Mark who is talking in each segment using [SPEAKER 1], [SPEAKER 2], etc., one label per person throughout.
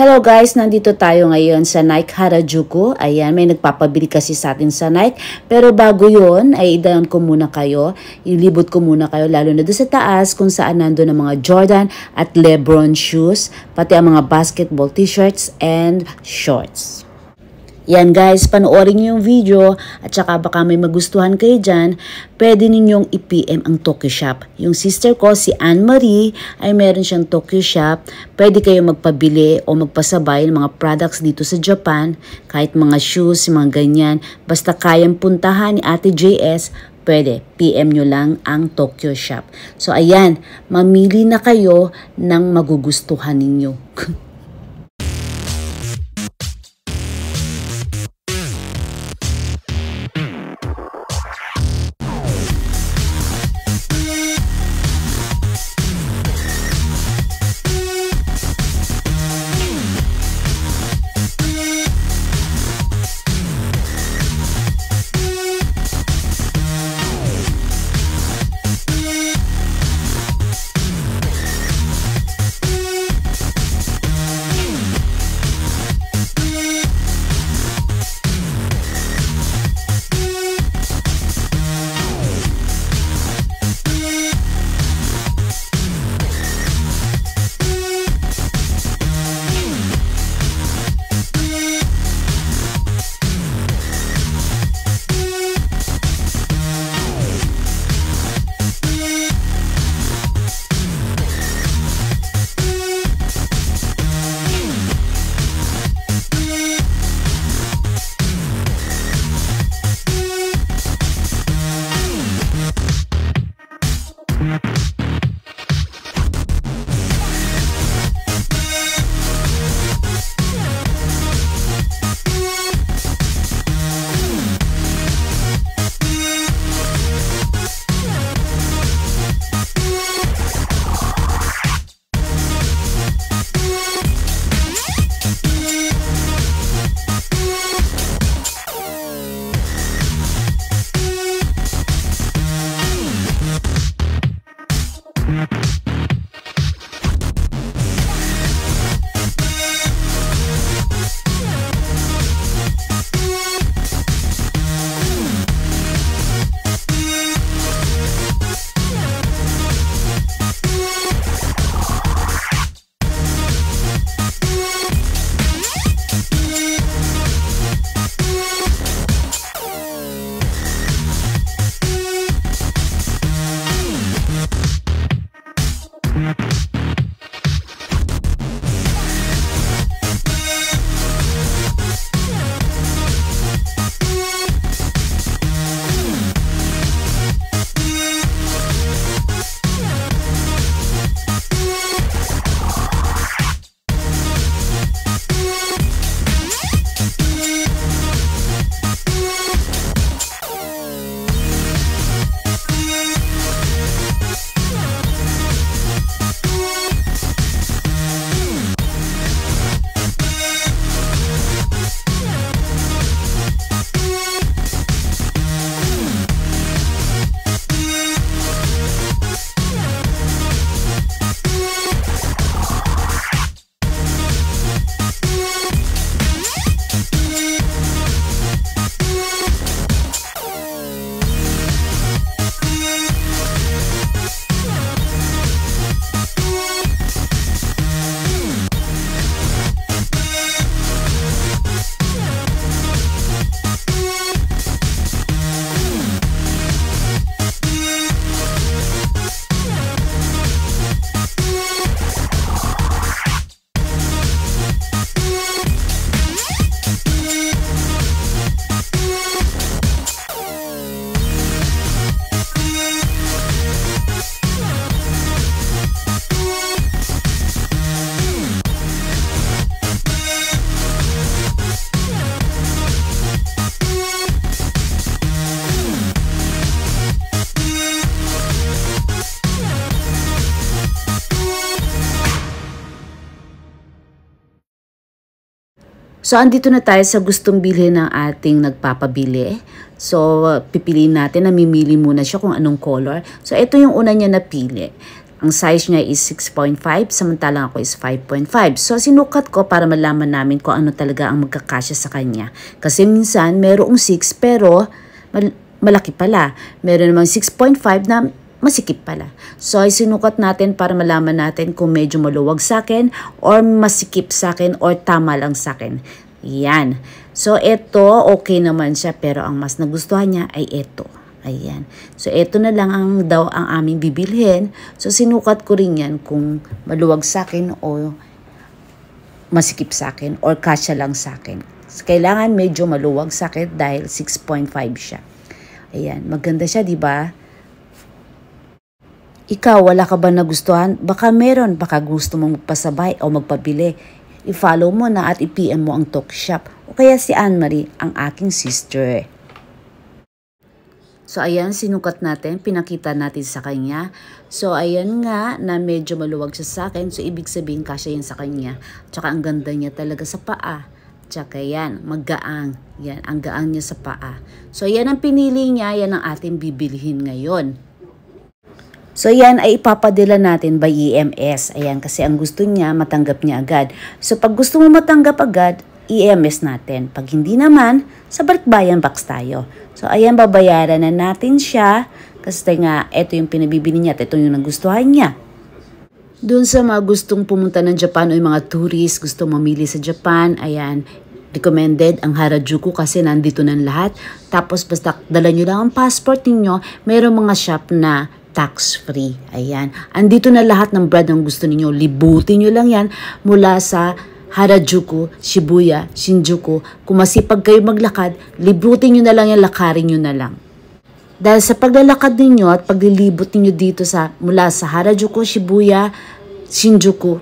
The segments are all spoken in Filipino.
[SPEAKER 1] Hello guys, nandito tayo ngayon sa Nike Harajuku. Ayan, may nagpapabili kasi sa atin sa Nike. Pero bago yon ay idaan ko muna kayo, ilibot ko muna kayo lalo na doon sa taas kung saan nandun ang mga Jordan at Lebron shoes, pati ang mga basketball t-shirts and shorts. Yan guys, panoorin niyo yung video at saka baka may magustuhan kayo dyan, pwede ninyong i-PM ang Tokyo Shop. Yung sister ko, si Anne-Marie, ay meron siyang Tokyo Shop. Pwede kayo magpabili o magpasabay ng mga products dito sa Japan, kahit mga shoes, mga ganyan. Basta kayang puntahan ni Ate JS, pwede, PM nyo lang ang Tokyo Shop. So ayan, mamili na kayo ng magugustuhan ninyo. So, andito na tayo sa gustong bilhin ng ating nagpapabili. So, pipiliin natin, namimili muna siya kung anong color. So, ito yung una niya napili. Ang size niya is 6.5, samantalang ako is 5.5. So, sinukat ko para malaman namin kung ano talaga ang magkakasya sa kanya. Kasi minsan, merong 6 pero malaki pala. Meron namang 6.5 na masikip pala. So, sinukat natin para malaman natin kung medyo maluwag sa akin or masikip sa akin or tama lang sa akin. Yan. So, ito, okay naman siya pero ang mas nagustuhan niya ay ito. Ayan. So, ito na lang ang aming bibilhin. So, sinukat ko rin yan kung maluwag sa akin o masikip sa akin or kasya lang sa akin. So, kailangan medyo maluwag sa akin dahil 6.5 siya. Ayan. Maganda siya, di ba? Ikaw, wala ka ba nagustuhan? Baka meron. Baka gusto mong magpasabay o magpabili. I-follow mo na at i-PM mo ang Talkshop. O kaya si Anne-Marie, ang aking sister. So, ayan, sinukat natin, pinakita natin sa kanya. So, ayan nga, na medyo maluwag siya sa akin. So, ibig sabihin, kasya yan sa kanya. Tsaka, ang ganda niya talaga sa paa. Tsaka, yan, maggaang. Yan, ang gaang niya sa paa. So, yan ang pinili niya, yan ang ating bibilihin ngayon. So, yan ay ipapadala natin by EMS. Ayan, kasi ang gusto niya, matanggap niya agad. So, pag gusto mo matanggap agad, EMS natin. Pag hindi naman, sa Balikbayan box tayo. So, ayan, babayaran na natin siya. Kasi nga, ito yung pinabibili niya at ito yung nagustuhan niya. Doon sa mga gustong pumunta ng Japan o yung mga tourist, gusto mamili sa Japan, ayan, recommended ang Harajuku kasi nandito ng lahat. Tapos, basta dala nyo lang ang passport ninyo, mayroong mga shop na tax-free. Ayan. Andito na lahat ng brand ng gusto ninyo. Libutin nyo lang yan mula sa Harajuku, Shibuya, Shinjuku. Kung masipag kayo maglakad, libutin nyo na lang yan, lakarin nyo na lang. Dahil sa paglalakad ninyo at paglilibot ninyo dito mula sa Harajuku, Shibuya, Shinjuku,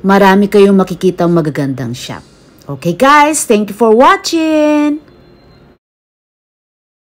[SPEAKER 1] marami kayong makikita magagandang shop. Okay guys, thank you for watching!